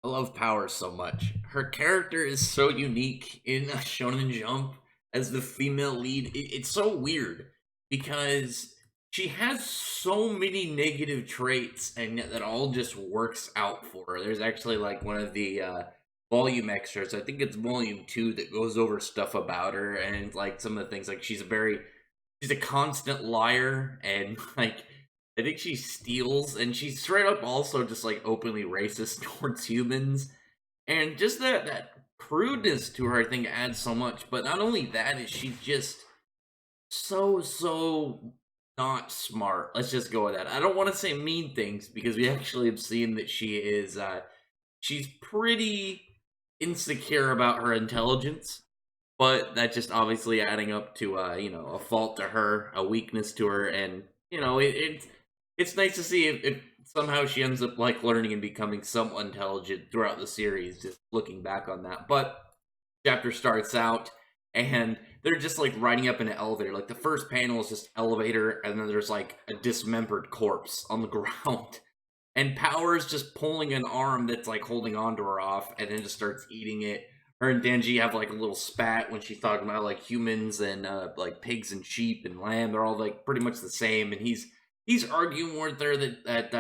I love Power so much. Her character is so unique in Shonen Jump as the female lead. It's so weird because she has so many negative traits, and yet that all just works out for her. There's actually like one of the volume extras. I think it's volume 2 that goes over stuff about her and like some of the things like she's a constant liar and like I think she steals and she's straight up also just like openly racist towards humans. And just that crudeness to her I think adds so much. But not only that is she just so not smart. Let's just go with that. I don't want to say mean things because we actually have seen that she's pretty insecure about her intelligence, but that's just obviously adding up to a fault to her, a weakness to her, and it's nice to see if somehow she ends up like learning and becoming somewhat intelligent throughout the series. Just looking back on that, but chapter starts out and they're just like riding up in an elevator. Like the first panel is just elevator, and then there's like a dismembered corpse on the ground. And Power's just pulling an arm that's like holding onto her off, and then just starts eating it. Her and Denji have like a little spat when she's talking about like humans and like pigs and sheep and lamb. They're all like pretty much the same, and he's arguing with her that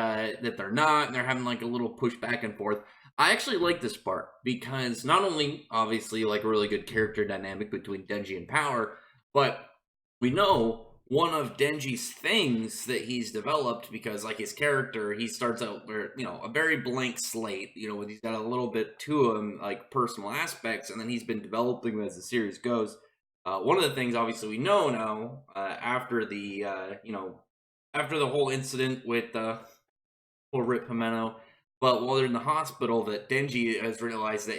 they're not, and they're having like a little push back and forth. I actually like this part because not only obviously like a really good character dynamic between Denji and Power, but we know one of Denji's things that he's developed because like his character, he starts out where a very blank slate, he's got a little bit to him like personal aspects, and then he's been developing them as the series goes. One of the things obviously we know now after the after the whole incident with poor Rip Pimento, but while they're in the hospital, that Denji has realized that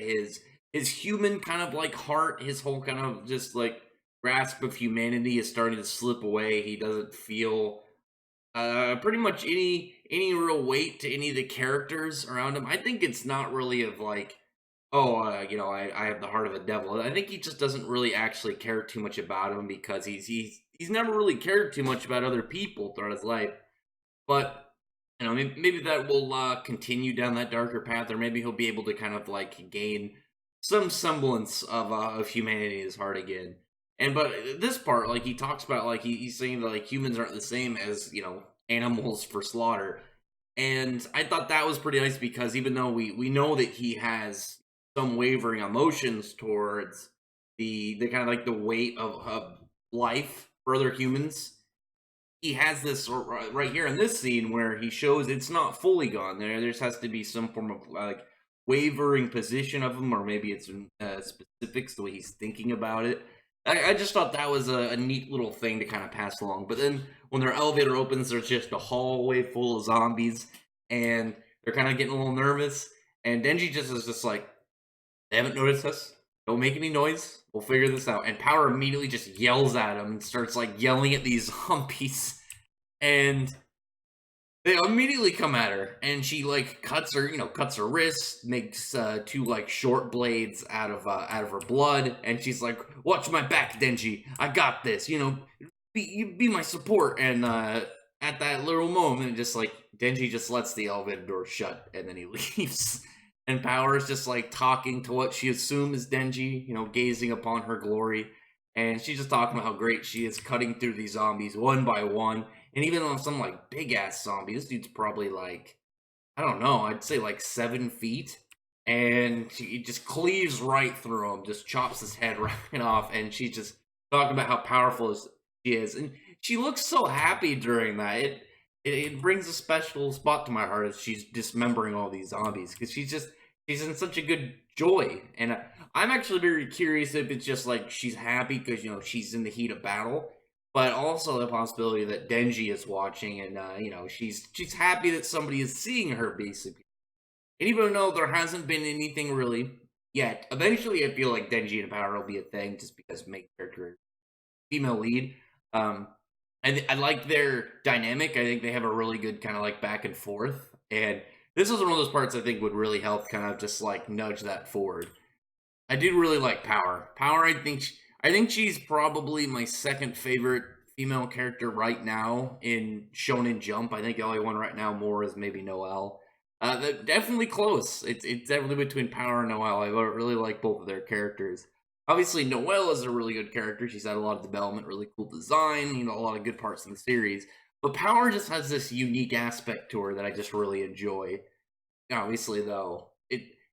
his human kind of like heart, his whole kind of just like grasp of humanity is starting to slip away. He doesn't feel pretty much any real weight to any of the characters around him. I think it's not really of like, oh, I have the heart of a devil. I think he just doesn't really actually care too much about him because he's never really cared too much about other people throughout his life. But maybe that will continue down that darker path, or maybe he'll be able to kind of like gain some semblance of humanity in his heart again. And but this part, like he talks about, like he's saying that like humans aren't the same as animals for slaughter, and I thought that was pretty nice because even though we know that he has some wavering emotions towards the kind of like the weight of life for other humans, he has this right here in this scene where he shows it's not fully gone. There just has to be some form of like wavering position of him, or maybe it's specifics the way he's thinking about it. I just thought that was a neat little thing to kind of pass along. But then when their elevator opens, there's just a hallway full of zombies, and they're kind of getting a little nervous. And Denji just is just like, they haven't noticed us. Don't make any noise. We'll figure this out. And Power immediately just yells at him and starts like yelling at these zombies. And they immediately come at her, and she like cuts her wrist, makes two like short blades out of her blood, and she's like, "Watch my back, Denji. I got this. Be my support." And at that little moment, just like Denji just lets the elevator door shut, and then he leaves. And Power is just like talking to what she assumes is Denji, gazing upon her glory, and she's just talking about how great she is, cutting through these zombies one by one. And even on some like big ass zombie, this dude's probably like, I don't know, I'd say like 7 feet. And she just cleaves right through him, just chops his head right off. And she's just talking about how powerful she is. And she looks so happy during that. It brings a special spot to my heart as she's dismembering all these zombies because she's in such a good joy. And I'm actually very curious if it's just like she's happy because she's in the heat of battle, but also the possibility that Denji is watching, and she's happy that somebody is seeing her basically. And even though there hasn't been anything really yet, eventually I feel like Denji and Power will be a thing just because main character female lead. I like their dynamic. I think they have a really good kind of like back and forth, and this is one of those parts I think would really help kind of just like nudge that forward. I do really like Power. Power, I think she's probably my second favorite female character right now in Shonen Jump. I think the only one right now more is maybe Noelle. They're definitely close. It's definitely between Power and Noelle. I really like both of their characters. Obviously, Noelle is a really good character. She's had a lot of development, really cool design, a lot of good parts in the series. But Power just has this unique aspect to her that I just really enjoy. Obviously, though,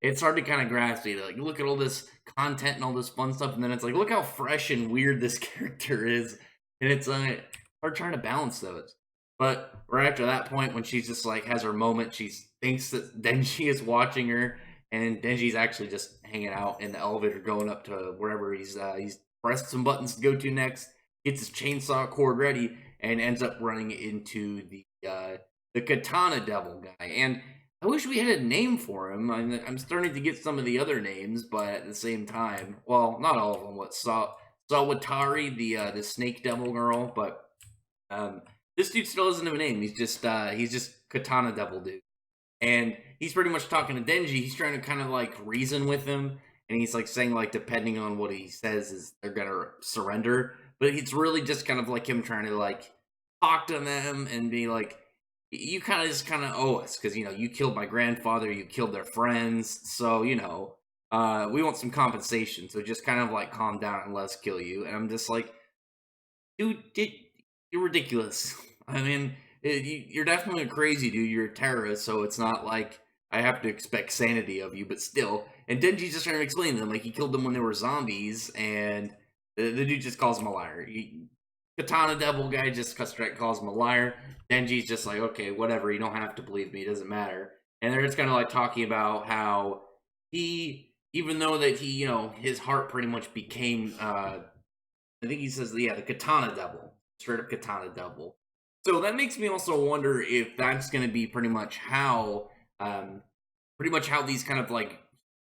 it's hard to kind of grasp it. Like, look at all this content and all this fun stuff, and then it's like, look how fresh and weird this character is, and it's hard trying to balance those. But right after that point, when she's just like has her moment, she thinks that Denji is watching her, and Denji's actually just hanging out in the elevator, going up to wherever he's pressed some buttons to go to next, gets his chainsaw cord ready, and ends up running into the Katana Devil guy. And I wish we had a name for him. I'm starting to get some of the other names, but at the same time, well, not all of them. What Sawatari, the Snake Devil girl, but um, this dude still doesn't have a name. He's just Katana Devil dude, and he's pretty much talking to Denji. He's trying to kind of like reason with him, and he's like saying like depending on what he says is they're gonna surrender, but it's really just kind of like him trying to like talk to them and be like, you kind of owe us because you killed my grandfather, you killed their friends, so we want some compensation. So just kind of like calm down and let us kill you. And I'm just like, dude, you're ridiculous. I mean, you're definitely crazy, dude. You're a terrorist, so it's not like I have to expect sanity of you, but still. And Denji's just trying to explain to them, like, he killed them when they were zombies, and the dude just calls him a liar. Katana Devil guy just straight calls him a liar. Denji's just like, okay, whatever. You don't have to believe me. It doesn't matter. And they're just kind of like talking about how even though that his heart pretty much became, I think he says, yeah, the Katana Devil, straight up Katana Devil. So that makes me also wonder if that's going to be pretty much how these kind of like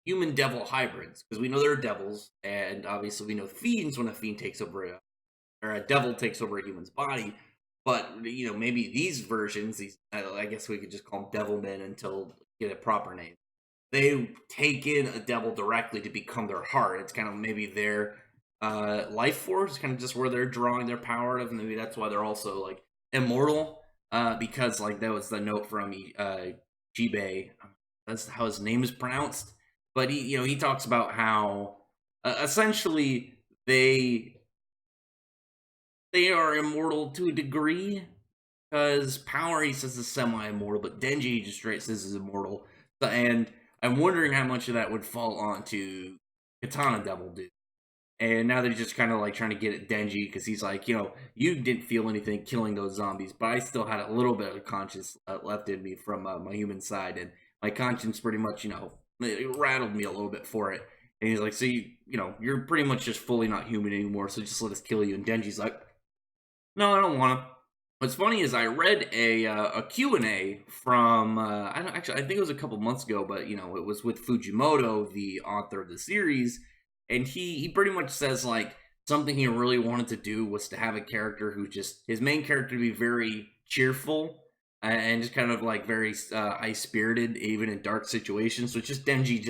human devil hybrids, because we know there are devils, and obviously we know fiends when a fiend takes over or a devil takes over a human's body. But maybe these versions, I guess we could just call them devil men until get a proper name. They take in a devil directly to become their heart. It's kind of maybe their life force, kind of just where they're drawing their power out of. Maybe that's why they're also like immortal, because like that was the note from Jibei. That's how his name is pronounced. But he talks about how essentially they are immortal to a degree, because Power, he says, is semi-immortal, but Denji just straight says is immortal. And I'm wondering how much of that would fall onto Katana Devil dude. And now they're just kind of like trying to get at Denji, because he's like, you didn't feel anything killing those zombies, but I still had a little bit of conscience left in me from my human side, and my conscience pretty much, it rattled me a little bit for it. And he's like, so you're pretty much just fully not human anymore, so just let us kill you. And Denji's like, no, I don't want to. What's funny is I read a Q&A from I think it was a couple months ago, but it was with Fujimoto, the author of the series, and he pretty much says like something he really wanted to do was to have a character who just his main character to be very cheerful and just kind of like very high spirited even in dark situations. So it's just Denji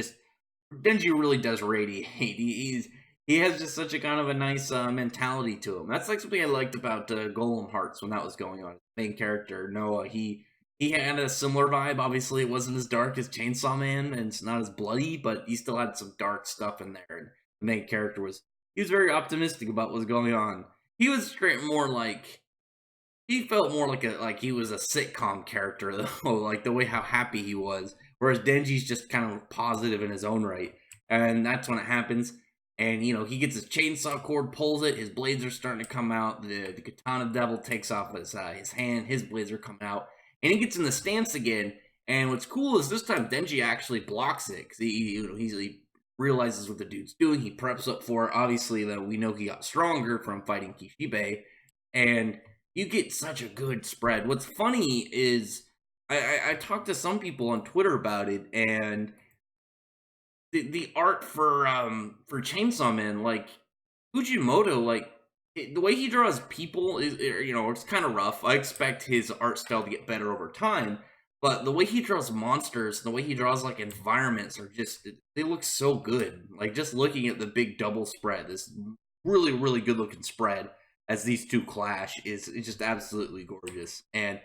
really does radiate. He has just such a kind of a nice mentality to him. That's like something I liked about Golem Hearts when that was going on. Main character Noah, he had a similar vibe. Obviously, it wasn't as dark as Chainsaw Man, and it's not as bloody, but he still had some dark stuff in there. And the main character he was very optimistic about what was going on. He was straight more like he felt more like he was a sitcom character though, like the way how happy he was. Whereas Denji's just kind of positive in his own right, and that's when it happens. And he gets his chainsaw cord, pulls it, his blades are starting to come out. The Katana Devil takes off his hand, his blades are coming out, and he gets in the stance again. And what's cool is this time Denji actually blocks it because he realizes what the dude's doing. He preps up for it. Obviously, though, we know he got stronger from fighting Kishibe, and you get such a good spread. What's funny is I talked to some people on Twitter about it, and the art for Chainsaw Man, like Fujimoto, like the way he draws people is it's kind of rough. I expect his art style to get better over time, but the way he draws monsters, the way he draws like environments are just they look so good. Like just looking at the big double spread, this really really good looking spread as these two clash is just absolutely gorgeous. And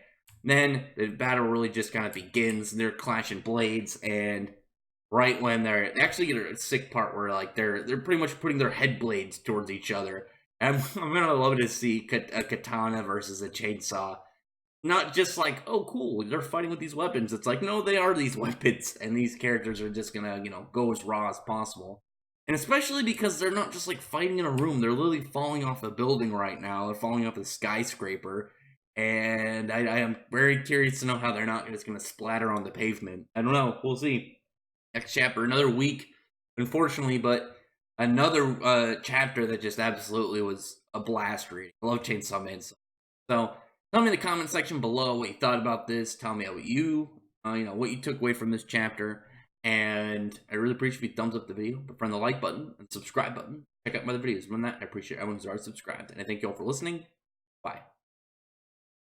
Then the battle really just kind of begins, and they're clashing blades, and right when they actually get a sick part where like they're pretty much putting their head blades towards each other. And I'm gonna love to see a katana versus a chainsaw. Not just like, oh, cool, they're fighting with these weapons. It's like, no, they are these weapons, and these characters are just gonna, go as raw as possible. And especially because they're not just like fighting in a room; they're literally falling off a building right now. They're falling off a skyscraper, and I am very curious to know how they're not just gonna splatter on the pavement. I don't know. We'll see. Next chapter, another week, unfortunately, but another chapter that just absolutely was a blast reading. I love Chainsaw Man. So tell me in the comment section below what you thought about this. Tell me what what you took away from this chapter. And I really appreciate if you thumbs up the video, friend the like button and subscribe button. Check out my other videos. Run that. I appreciate everyone who's already subscribed. And I thank you all for listening. Bye.